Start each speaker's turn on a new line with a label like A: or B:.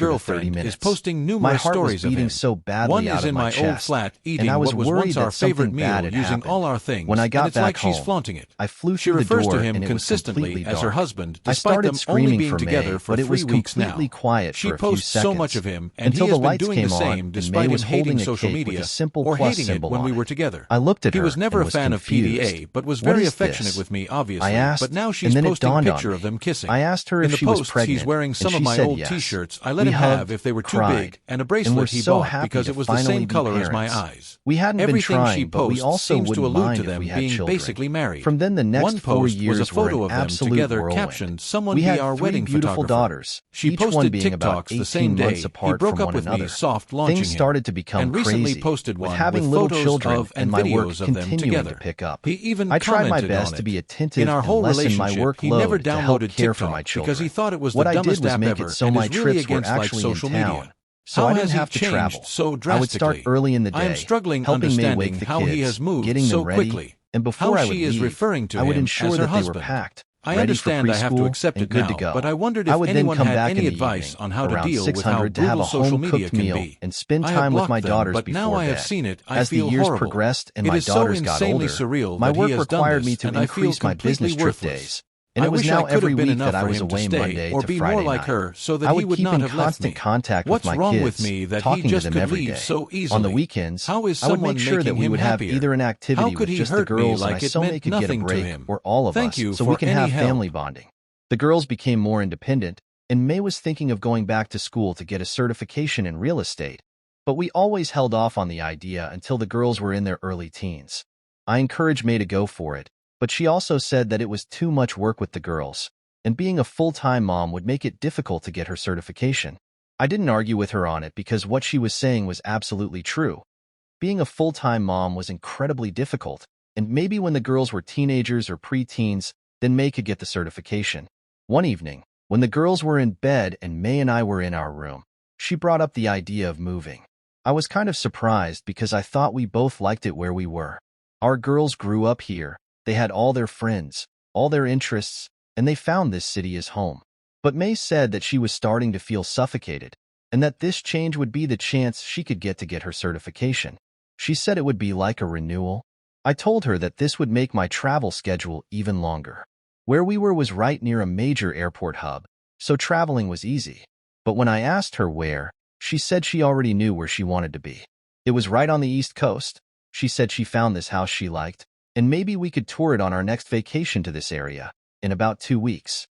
A: to 30
B: girlfriend
A: minutes.
B: is posting
A: My
B: numerous
A: heart was
B: stories of
A: beating
B: him.
A: so badly
B: One
A: out
B: is
A: of
B: in
A: my
B: my old
A: chest,
B: flat eating
A: and I was
B: what was
A: worried
B: once
A: that
B: our favorite
A: something
B: meal
A: bad had
B: using
A: happened.
B: all our things,
A: When I got
B: and it's
A: back
B: like she's
A: home,
B: flaunting it.
A: I flew
B: She
A: through the
B: refers
A: door
B: to him
A: and it was
B: consistently
A: completely
B: as her
A: dark.
B: husband,
A: I
B: despite them
A: started
B: only
A: screaming
B: being
A: for
B: together
A: May,
B: for
A: but it
B: 3
A: was
B: weeks now.
A: completely quiet
B: She
A: for a few
B: posts so much
A: seconds.
B: of him, and
A: Until
B: he
A: the
B: has been
A: lights
B: doing
A: came
B: the
A: on
B: same
A: and
B: despite
A: May was
B: him hating
A: holding a
B: social
A: cake with
B: media
A: a simple
B: or
A: plus
B: hating it
A: symbol
B: when
A: on
B: we
A: it.
B: were together.
A: I looked at
B: He
A: her
B: was never
A: and
B: a
A: was
B: fan of
A: confused.
B: PDA, but was
A: "What
B: very
A: is
B: affectionate
A: this?"
B: with me, obviously.
A: I asked,
B: But now she's
A: and then it
B: posting
A: dawned on
B: picture
A: me.
B: of them kissing.
A: I asked her
B: In
A: if
B: the
A: she was
B: posts,
A: pregnant,
B: he's wearing
A: and
B: some of
A: she
B: my
A: said
B: old
A: yes.
B: T-shirts I let
A: We
B: him have
A: hugged,
B: if they were too
A: cried,
B: big, and a
A: and
B: bracelet
A: were
B: he
A: so
B: bought
A: happy
B: because
A: to
B: it was the
A: finally
B: same
A: be
B: color as my
A: parents.
B: eyes.
A: We hadn't been
B: Everything
A: trying,
B: she
A: but we
B: posts
A: also
B: seems to
A: wouldn't
B: allude
A: mind
B: to
A: if
B: them
A: we had
B: being
A: children.
B: basically married.
A: From then, the next
B: One
A: 4
B: post was a
A: years were
B: photo
A: an
B: of them
A: absolute
B: together
A: whirlwind.
B: captioned, "Someone
A: We
B: be
A: had
B: our
A: 3
B: wedding
A: beautiful
B: photographer."
A: daughters,
B: She
A: each one
B: posted
A: being about
B: TikToks the
A: 18
B: same
A: months
B: day. He
A: apart
B: broke
A: from
B: up
A: one
B: with me,
A: another.
B: soft launching
A: Things
B: him,
A: started to become
B: and recently
A: crazy,
B: posted
A: with
B: one
A: having
B: with
A: little
B: photos
A: children
B: of
A: and
B: and
A: my work
B: videos of them
A: continuing
B: together.
A: to pick up.
B: He even
A: I tried my
B: commented
A: best
B: on
A: to
B: it.
A: be attentive
B: In our
A: and
B: whole
A: lessen my
B: relationship, he never
A: workload to help
B: downloaded
A: care for my
B: TikTok
A: children.
B: because he thought it was
A: What
B: the
A: I did
B: dumbest
A: was
B: app
A: make
B: ever
A: it so
B: and
A: my
B: is really
A: trips were
B: against like
A: actually in
B: social
A: town,
B: media.
A: so
B: How
A: I
B: has
A: didn't
B: he
A: have to
B: changed
A: travel.
B: so
A: I would start
B: drastically?
A: early in the
B: I am
A: day,
B: struggling
A: helping May
B: understanding
A: wake the
B: how he
A: kids,
B: has moved
A: getting
B: so
A: them ready,
B: quickly.
A: and before
B: How
A: I would
B: she is
A: leave,
B: referring to
A: I would
B: him
A: ensure
B: as her
A: that they were
B: husband.
A: packed.
B: I
A: ready for
B: understand I have to
A: preschool,
B: accept
A: and
B: it
A: good
B: now,
A: to go.
B: but I wondered
A: I
B: if
A: would then
B: anyone
A: come
B: had
A: back in
B: any
A: the
B: advice
A: evening,
B: on how to
A: around
B: deal with how
A: 600, to have
B: brutal
A: a
B: social media
A: home-cooked
B: can
A: meal
B: be.
A: and spend
B: I have
A: time with my
B: blocked them,
A: daughters
B: but now
A: before
B: I have
A: bed.
B: seen it, I
A: As the
B: feel
A: years
B: horrible.
A: progressed and
B: It
A: my
B: is so
A: daughters got
B: insanely
A: older,
B: surreal
A: my
B: that he
A: work
B: has done
A: required
B: this,
A: me to
B: and I feel
A: increase my
B: completely
A: business trip
B: worthless.
A: days, and
B: I
A: it was
B: wish I
A: now
B: could
A: every
B: have been
A: week
B: enough
A: that I
B: for
A: was
B: him to
A: away
B: stay
A: Monday
B: or
A: to
B: be more
A: Friday
B: like
A: night.
B: her so that
A: I
B: he
A: would
B: would
A: keep
B: not
A: in
B: have left
A: constant
B: me.
A: contact with
B: What's
A: my
B: wrong with
A: kids,
B: me that he
A: talking to
B: just
A: them
B: could
A: every
B: leave
A: day.
B: so
A: On the
B: easily?
A: weekends,
B: How is
A: I would make
B: someone
A: sure that
B: making
A: we
B: him
A: would have
B: happier?
A: either an
B: How
A: activity
B: could
A: with
B: he
A: just the
B: hurt me
A: girls and I
B: like it
A: so May
B: meant
A: could get a
B: nothing to
A: break,
B: him?
A: or all of
B: Thank
A: us,
B: you
A: so we
B: for
A: can
B: any
A: have
B: help.
A: family bonding. The girls became more independent, and May was thinking of going back to school to get a certification in real estate, but we always held off on the idea until the girls were in their early teens. I encouraged May to go for it, but she also said that it was too much work with the girls, and being a full-time mom would make it difficult to get her certification. I didn't argue with her on it because what she was saying was absolutely true. Being a full-time mom was incredibly difficult, and maybe when the girls were teenagers or pre-teens, then May could get the certification. One evening, when the girls were in bed and May and I were in our room, she brought up the idea of moving. I was kind of surprised because I thought we both liked it where we were. Our girls grew up here, they had all their friends, all their interests, and they found this city as home. But May said that she was starting to feel suffocated, and that this change would be the chance she could get her certification. She said it would be like a renewal. I told her that this would make my travel schedule even longer. Where we were was right near a major airport hub, so traveling was easy. But when I asked her where, she said she already knew where she wanted to be. It was right on the East Coast. She said she found this house she liked, and maybe we could tour it on our next vacation to this area, in about 2 weeks.